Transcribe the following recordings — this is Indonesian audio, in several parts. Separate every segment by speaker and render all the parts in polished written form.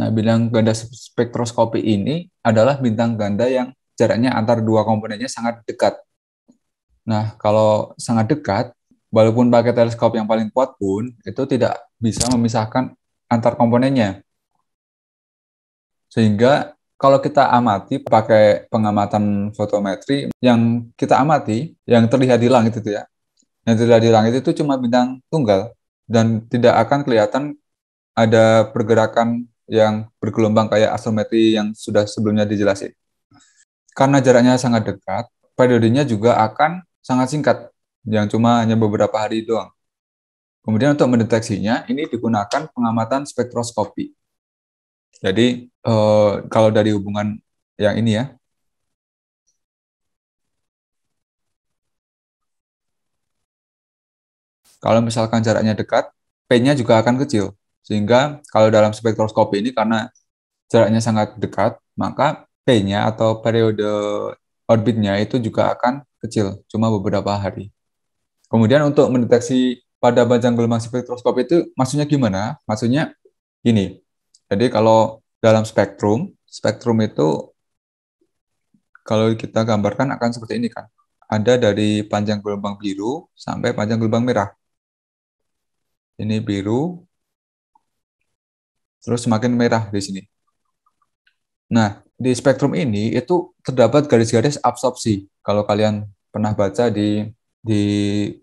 Speaker 1: Nah, bintang ganda spektroskopi ini adalah bintang ganda yang jaraknya antar dua komponennya sangat dekat. Nah, kalau sangat dekat, walaupun pakai teleskop yang paling kuat pun, itu tidak bisa memisahkan antar komponennya. Sehingga kalau kita amati pakai pengamatan fotometri, yang kita amati, yang terlihat di langit itu ya, yang terlihat di langit itu cuma bintang tunggal, dan tidak akan kelihatan ada pergerakan yang bergelombang kayak astrometri yang sudah sebelumnya dijelasin. Karena jaraknya sangat dekat, periodenya juga akan sangat singkat, yang cuma hanya beberapa hari doang. Kemudian untuk mendeteksinya, ini digunakan pengamatan spektroskopi. Jadi kalau dari hubungan yang ini ya, kalau misalkan jaraknya dekat, P-nya juga akan kecil. Sehingga kalau dalam spektroskopi ini karena jaraknya sangat dekat, maka P-nya atau periode orbitnya itu juga akan kecil, cuma beberapa hari. Kemudian untuk mendeteksi pada panjang gelombang spektroskop itu maksudnya gimana? Maksudnya gini. Jadi kalau dalam spektrum, spektrum itu kalau kita gambarkan akan seperti ini kan. Ada dari panjang gelombang biru sampai panjang gelombang merah. Ini biru, terus semakin merah di sini. Nah, di spektrum ini itu terdapat garis-garis absorpsi. Kalau kalian pernah baca di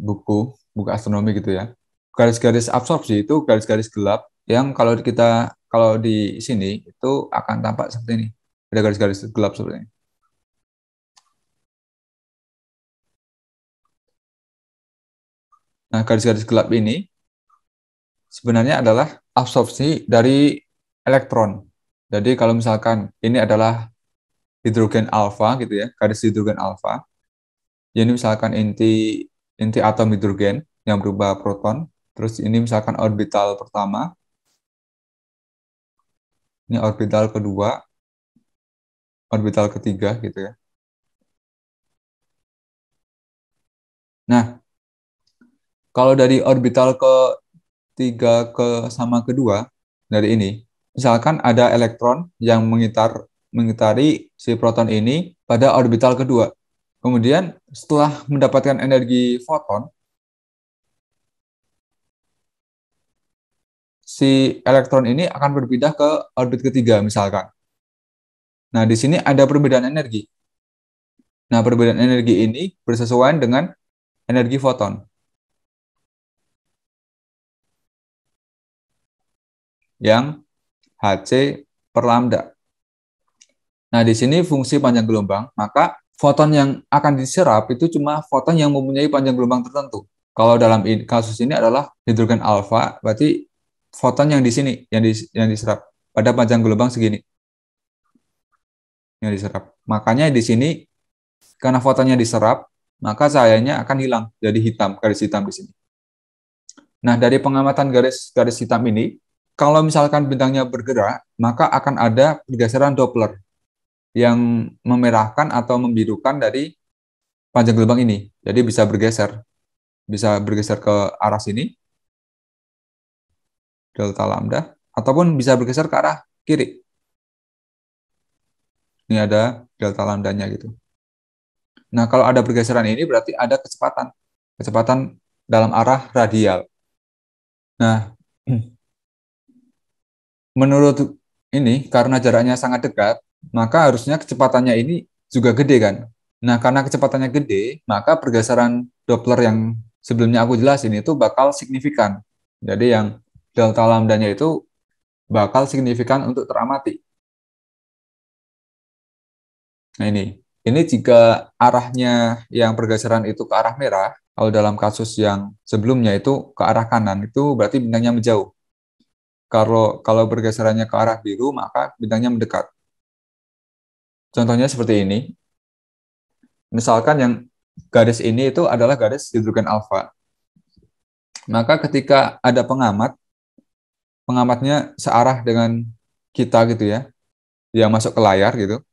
Speaker 1: buku buku astronomi gitu ya. Garis-garis absorpsi itu garis-garis gelap yang kalau di sini itu akan tampak seperti ini. Ada garis-garis gelap seperti ini. Nah, garis-garis gelap ini sebenarnya adalah absorpsi dari elektron. Jadi kalau misalkan ini adalah hidrogen alfa gitu ya, garis hidrogen alfa. Jadi misalkan inti inti atom hidrogen yang berubah proton, terus ini misalkan orbital pertama, ini orbital kedua, orbital ketiga gitu ya. Nah, kalau dari orbital ketiga ke sama kedua dari ini, misalkan ada elektron yang mengitari si proton ini pada orbital kedua. Kemudian setelah mendapatkan energi foton, si elektron ini akan berpindah ke orbit ketiga misalkan. Nah, di sini ada perbedaan energi. Nah, perbedaan energi ini bersesuaian dengan energi foton yang Hc per lambda. Nah, di sini fungsi panjang gelombang, maka foton yang akan diserap itu cuma foton yang mempunyai panjang gelombang tertentu. Kalau dalam kasus ini adalah hidrogen alfa, berarti foton yang di sini yang diserap pada panjang gelombang segini yang diserap. Makanya di sini karena fotonnya diserap, maka cahayanya akan hilang jadi hitam, garis hitam di sini. Nah, dari pengamatan garis hitam ini, kalau misalkan bintangnya bergerak, maka akan ada pergeseran Doppler yang memerahkan atau membirukan dari panjang gelombang ini. Jadi bisa bergeser ke arah sini, delta lambda, ataupun bisa bergeser ke arah kiri. Ini ada delta lambdanya gitu. Nah, kalau ada pergeseran ini berarti ada kecepatan dalam arah radial. Nah, menurut ini karena jaraknya sangat dekat, maka harusnya kecepatannya ini juga gede kan. Nah, karena kecepatannya gede, maka pergeseran Doppler yang sebelumnya aku jelasin itu bakal signifikan. Jadi yang delta lambdanya itu bakal signifikan untuk teramati. Nah, ini jika arahnya yang pergeseran itu ke arah merah, kalau dalam kasus yang sebelumnya itu ke arah kanan, itu berarti bintangnya menjauh. Kalau pergeserannya ke arah biru, maka bintangnya mendekat. Contohnya seperti ini. Misalkan yang garis ini itu adalah garis hidrogen alfa. Maka ketika ada pengamatnya searah dengan kita gitu ya, yang masuk ke layar gitu.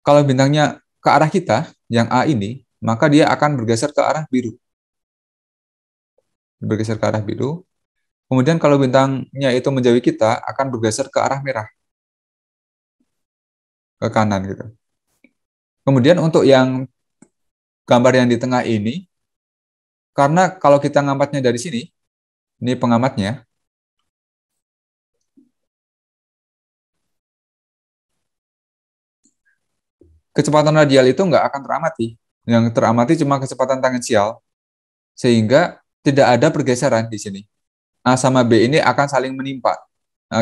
Speaker 1: Kalau bintangnya ke arah kita, yang A ini, maka dia akan bergeser ke arah biru. Bergeser ke arah biru. Kemudian kalau bintangnya itu menjauhi kita, akan bergeser ke arah merah, ke kanan gitu. Kemudian untuk yang gambar yang di tengah ini, karena kalau kita ngamatnya dari sini, ini pengamatnya, kecepatan radial itu nggak akan teramati. Yang teramati cuma kecepatan tangensial, sehingga tidak ada pergeseran di sini. A sama B ini akan saling menimpa,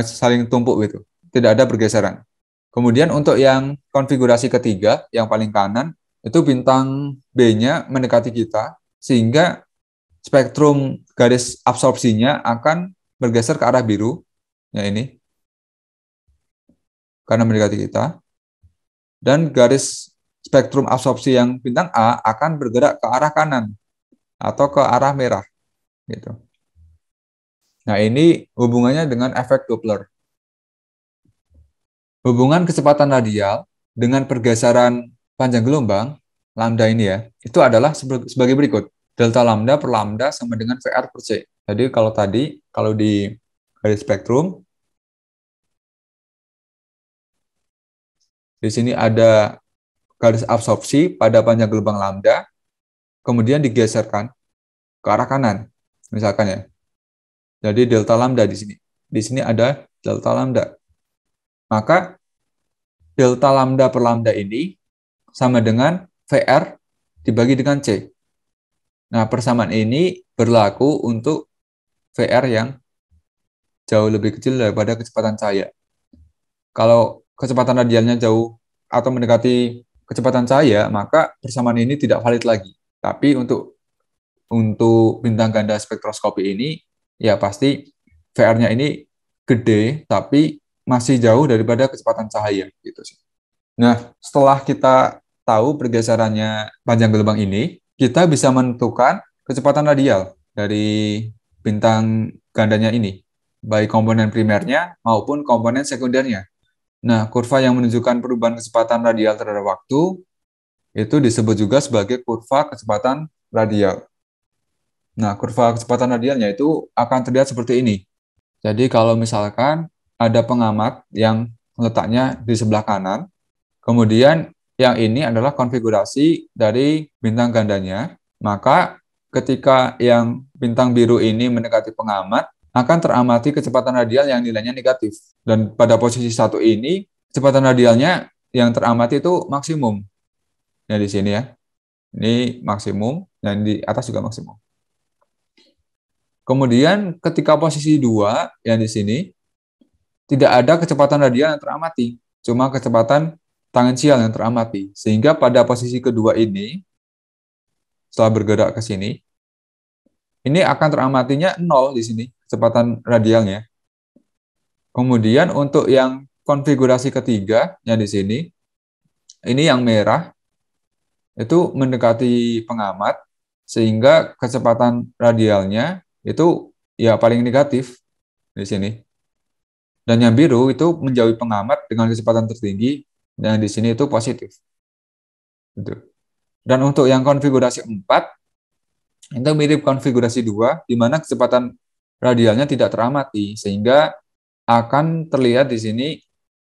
Speaker 1: saling tumpuk gitu. Tidak ada pergeseran. Kemudian untuk yang konfigurasi ketiga, yang paling kanan, itu bintang B-nya mendekati kita, sehingga spektrum garis absorpsinya akan bergeser ke arah biru, ya ini, karena mendekati kita. Dan garis spektrum absorpsi yang bintang A akan bergerak ke arah kanan, atau ke arah merah. Gitu. Nah, ini hubungannya dengan efek Doppler. Hubungan kecepatan radial dengan pergeseran panjang gelombang, lambda ini ya, itu adalah sebagai berikut. Delta lambda per lambda sama dengan VR per C. Jadi kalau di garis spektrum, di sini ada garis absorpsi pada panjang gelombang lambda, kemudian digeserkan ke arah kanan, misalkan ya. Jadi delta lambda di sini. Di sini ada delta lambda. Maka delta lambda per lambda ini sama dengan VR dibagi dengan C. Nah, persamaan ini berlaku untuk VR yang jauh lebih kecil daripada kecepatan cahaya. Kalau kecepatan radialnya jauh atau mendekati kecepatan cahaya, maka persamaan ini tidak valid lagi. Tapi untuk bintang ganda spektroskopi ini, ya pasti VR-nya ini gede, tapi masih jauh daripada kecepatan cahaya gitu sih. Nah, setelah kita tahu pergeserannya panjang gelombang ini, kita bisa menentukan kecepatan radial dari bintang gandanya ini, baik komponen primernya maupun komponen sekundernya. Nah, kurva yang menunjukkan perubahan kecepatan radial terhadap waktu itu disebut juga sebagai kurva kecepatan radial. Nah, kurva kecepatan radialnya itu akan terlihat seperti ini. Jadi kalau misalkan ada pengamat yang letaknya di sebelah kanan, kemudian yang ini adalah konfigurasi dari bintang gandanya, maka ketika yang bintang biru ini mendekati pengamat, akan teramati kecepatan radial yang nilainya negatif. Dan pada posisi satu ini, kecepatan radialnya yang teramati itu maksimum. Ya di sini ya. Ini maksimum, dan di atas juga maksimum. Kemudian ketika posisi 2 yang di sini, tidak ada kecepatan radial yang teramati, cuma kecepatan tangensial yang teramati. Sehingga pada posisi kedua ini, setelah bergerak ke sini, ini akan teramatinya 0 di sini, kecepatan radialnya. Kemudian untuk yang konfigurasi ketiga, yang di sini, ini yang merah, itu mendekati pengamat, sehingga kecepatan radialnya itu ya paling negatif di sini. Dan yang biru itu menjauhi pengamat dengan kecepatan tertinggi, dan di sini itu positif. Gitu. Dan untuk yang konfigurasi 4, itu mirip konfigurasi 2, di mana kecepatan radialnya tidak teramati, sehingga akan terlihat di sini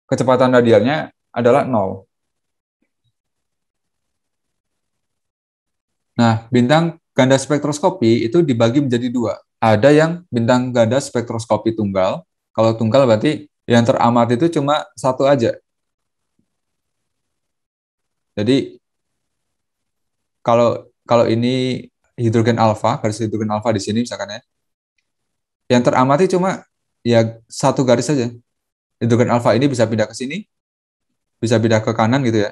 Speaker 1: kecepatan radialnya adalah 0. Nah, bintang ganda spektroskopi itu dibagi menjadi 2. Ada yang bintang ganda spektroskopi tunggal. Kalau tunggal berarti yang teramati itu cuma satu aja. Jadi kalau kalau ini hidrogen alfa, garis hidrogen alfa di sini misalkan ya, yang teramati cuma ya satu garis saja. Hidrogen alfa ini bisa pindah ke sini, bisa pindah ke kanan gitu ya.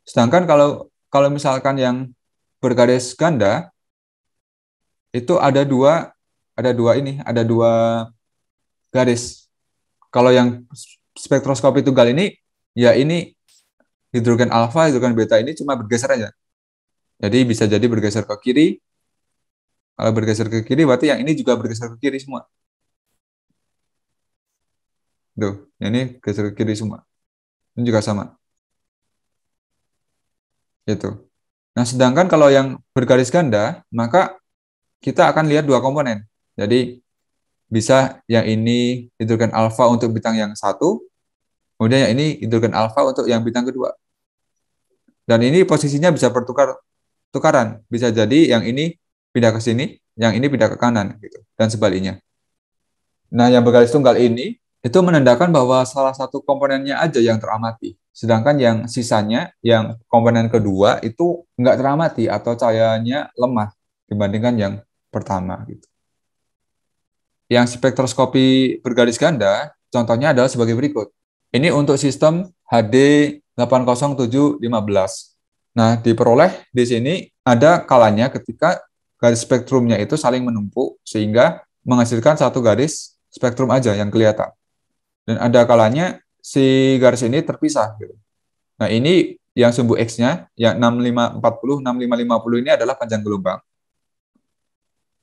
Speaker 1: Sedangkan kalau kalau misalkan yang bergaris ganda itu ada dua garis. Kalau yang spektroskopi tunggal ini, ya ini hidrogen alfa, hidrogen beta ini cuma bergeser aja. Jadi bisa jadi bergeser ke kiri. Kalau bergeser ke kiri, berarti yang ini juga bergeser ke kiri semua. Tuh, ini geser ke kiri semua. Ini juga sama. Itu. Nah, sedangkan kalau yang bergaris ganda, maka kita akan lihat dua komponen. Jadi bisa yang ini hidrogen alfa untuk bintang yang satu, kemudian yang ini hidrogen alfa untuk yang bintang kedua. Dan ini posisinya bisa tukaran. Bisa jadi yang ini pindah ke sini, yang ini pindah ke kanan, gitu, dan sebaliknya. Nah, yang bergaris tunggal ini itu menandakan bahwa salah satu komponennya aja yang teramati. Sedangkan yang sisanya, yang komponen kedua itu nggak teramati atau cahayanya lemah dibandingkan yang pertama. Gitu. Yang spektroskopi bergaris ganda, contohnya adalah sebagai berikut. Ini untuk sistem HD 80715. Nah, diperoleh di sini ada kalanya ketika garis spektrumnya itu saling menumpuk sehingga menghasilkan satu garis spektrum aja yang kelihatan. Dan ada kalanya si garis ini terpisah. Gitu. Nah, ini yang sumbu X-nya, yang 6540, 6550 ini adalah panjang gelombang.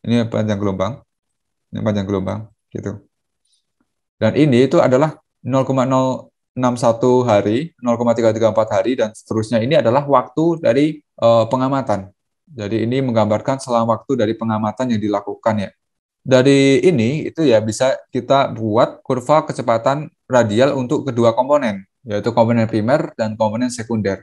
Speaker 1: Ini panjang gelombang. Ini panjang gelombang. Gitu. Dan ini itu adalah 0,061 hari, 0,334 hari, dan seterusnya. Ini adalah waktu dari pengamatan. Jadi ini menggambarkan selang waktu dari pengamatan yang dilakukan ya. Dari ini itu ya bisa kita buat kurva kecepatan radial untuk kedua komponen, yaitu komponen primer dan komponen sekunder.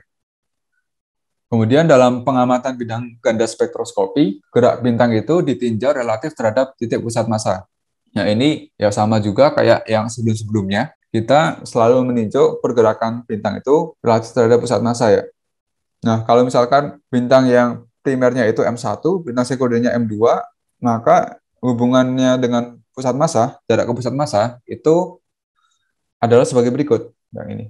Speaker 1: Kemudian dalam pengamatan bidang ganda spektroskopi, gerak bintang itu ditinjau relatif terhadap titik pusat massa. Nah, ini ya sama juga kayak yang sebelum-sebelumnya. Kita selalu meninjau pergerakan bintang itu relatif terhadap pusat massa ya. Nah, kalau misalkan bintang yang primernya itu M1, bintang sekundernya M2, maka hubungannya dengan pusat massa, jarak ke pusat massa, itu adalah sebagai berikut. Yang ini,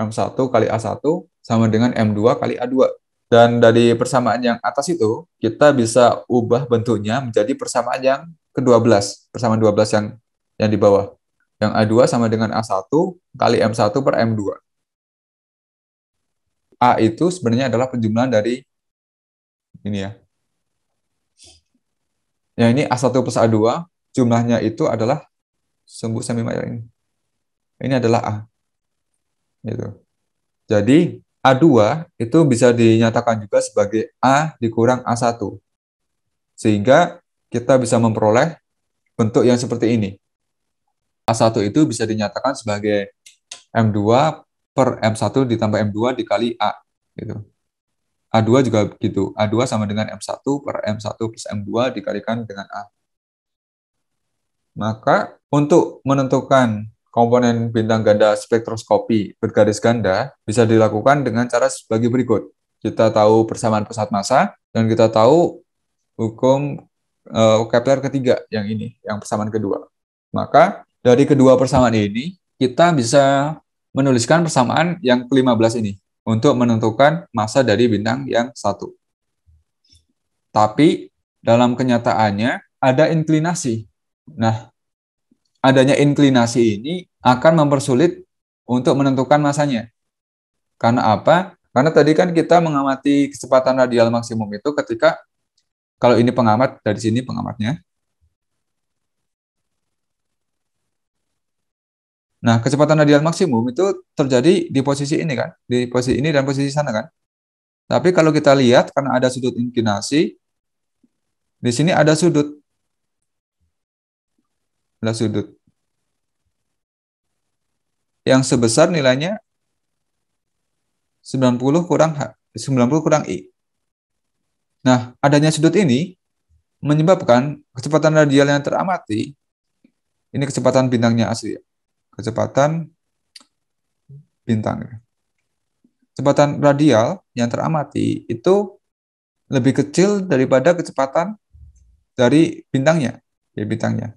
Speaker 1: M1 kali A1 sama dengan M2 kali A2. Dan dari persamaan yang atas itu, kita bisa ubah bentuknya menjadi persamaan yang ke-12, persamaan 12 yang di bawah. Yang A2 sama dengan A1 kali M1 per M2. A itu sebenarnya adalah penjumlahan dari ini ya. Yang ini A1 plus A2, jumlahnya itu adalah sumbu semi mayor ini. Ini adalah A. Gitu. Jadi A2 itu bisa dinyatakan juga sebagai A dikurang A1. Sehingga kita bisa memperoleh bentuk yang seperti ini. A1 itu bisa dinyatakan sebagai M2 per M1 ditambah M2 dikali A. Gitu. A2 juga begitu. A2 sama dengan M1 per M1 plus M2 dikalikan dengan A. Maka untuk menentukan komponen bintang ganda spektroskopi bergaris ganda bisa dilakukan dengan cara sebagai berikut. Kita tahu persamaan pusat massa dan kita tahu hukum Kepler ketiga yang ini, yang persamaan kedua. Maka dari kedua persamaan ini kita bisa menuliskan persamaan yang ke-15 ini untuk menentukan massa dari bintang yang satu. Tapi dalam kenyataannya ada inklinasi. Nah, adanya inklinasi ini akan mempersulit untuk menentukan masanya. Karena apa? Karena tadi kan kita mengamati kecepatan radial maksimum itu ketika, kalau ini pengamat, dari sini pengamatnya. Nah, kecepatan radial maksimum itu terjadi di posisi ini kan, di posisi ini dan posisi sana kan. Tapi kalau kita lihat, karena ada sudut inklinasi, di sini ada sudut yang sebesar nilainya 90 kurang I. Nah, adanya sudut ini menyebabkan kecepatan radial yang teramati, ini kecepatan bintangnya asli, kecepatan bintang. Kecepatan radial yang teramati itu lebih kecil daripada kecepatan dari bintangnya. Ya, bintangnya.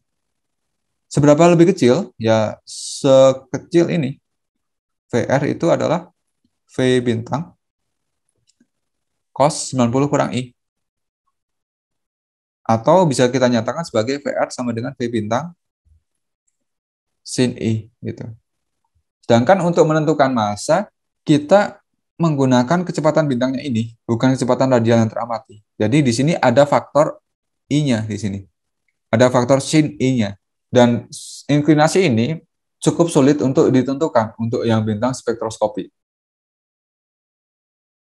Speaker 1: Seberapa lebih kecil? Ya, sekecil ini. VR itu adalah V bintang cos 90 kurang I. Atau bisa kita nyatakan sebagai VR sama dengan V bintang sin I. Gitu. Sedangkan untuk menentukan massa, kita menggunakan kecepatan bintangnya ini, bukan kecepatan radial yang teramati. Jadi di sini ada faktor I-nya di sini. Ada faktor sin I-nya. Dan inklinasi ini cukup sulit untuk ditentukan untuk yang bintang spektroskopi.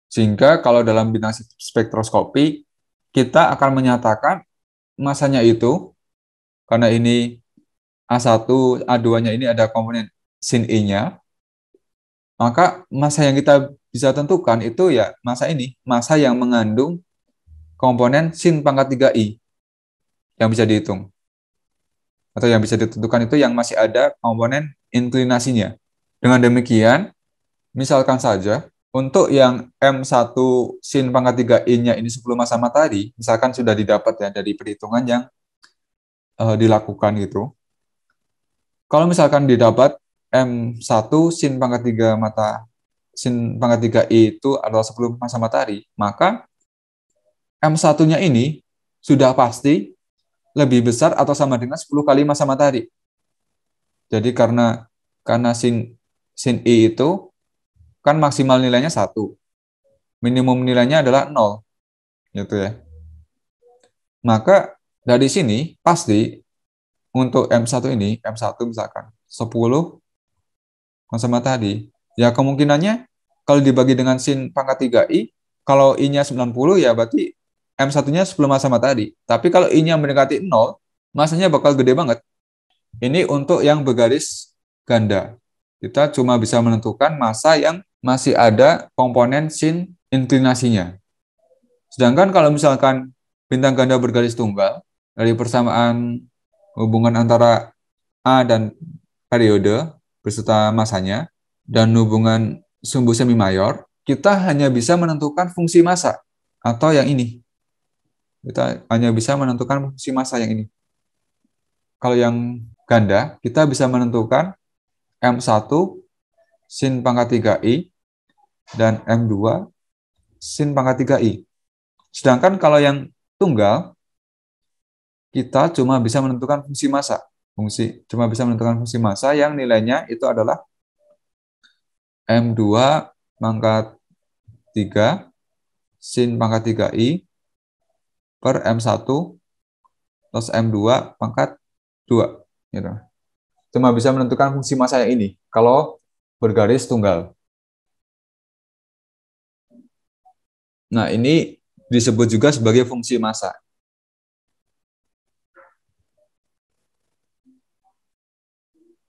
Speaker 1: Sehingga kalau dalam bintang spektroskopi, kita akan menyatakan masanya itu karena ini A1, A2-nya ini ada komponen sin I-nya, maka massa yang kita bisa tentukan itu ya massa ini, massa yang mengandung komponen sin pangkat 3i yang bisa dihitung. Atau yang bisa ditentukan itu yang masih ada komponen inklinasinya. Dengan demikian, misalkan saja, untuk yang M1 sin pangkat 3i-nya ini 10 massa matahari, misalkan sudah didapat ya dari perhitungan yang dilakukan gitu. Kalau misalkan didapat M1 sin pangkat 3 sin pangkat 3i itu adalah 10 massa matahari, maka M1-nya ini sudah pasti lebih besar atau sama dengan 10 kali massa matahari. Jadi karena sin I itu kan maksimal nilainya 1, minimum nilainya adalah 0 gitu ya. Maka dari sini pasti untuk M1 ini, M1 misalkan 10 massa matahari. Ya kemungkinannya kalau dibagi dengan sin pangkat 3i, kalau I-nya 90 ya berarti M1-nya 10 massa matahari. Tapi kalau I-nya mendekati 0, massanya bakal gede banget. Ini untuk yang bergaris ganda. Kita cuma bisa menentukan massa yang masih ada komponen sin inklinasinya. Sedangkan kalau misalkan bintang ganda bergaris tunggal, dari persamaan hubungan antara A dan periode beserta massanya, dan hubungan sumbu semi mayor, kita hanya bisa menentukan fungsi massa atau yang ini. Kita hanya bisa menentukan fungsi massa yang ini. Kalau yang ganda, kita bisa menentukan M1 sin pangkat 3i dan M2 sin pangkat 3i. Sedangkan kalau yang tunggal, kita cuma bisa menentukan fungsi massa. Cuma bisa menentukan fungsi massa yang nilainya itu adalah M2 pangkat 3 sin pangkat 3i per M1 plus M2 pangkat 2. Gitu. Cuma bisa menentukan fungsi massa yang ini kalau bergaris tunggal. Nah, ini disebut juga sebagai fungsi massa.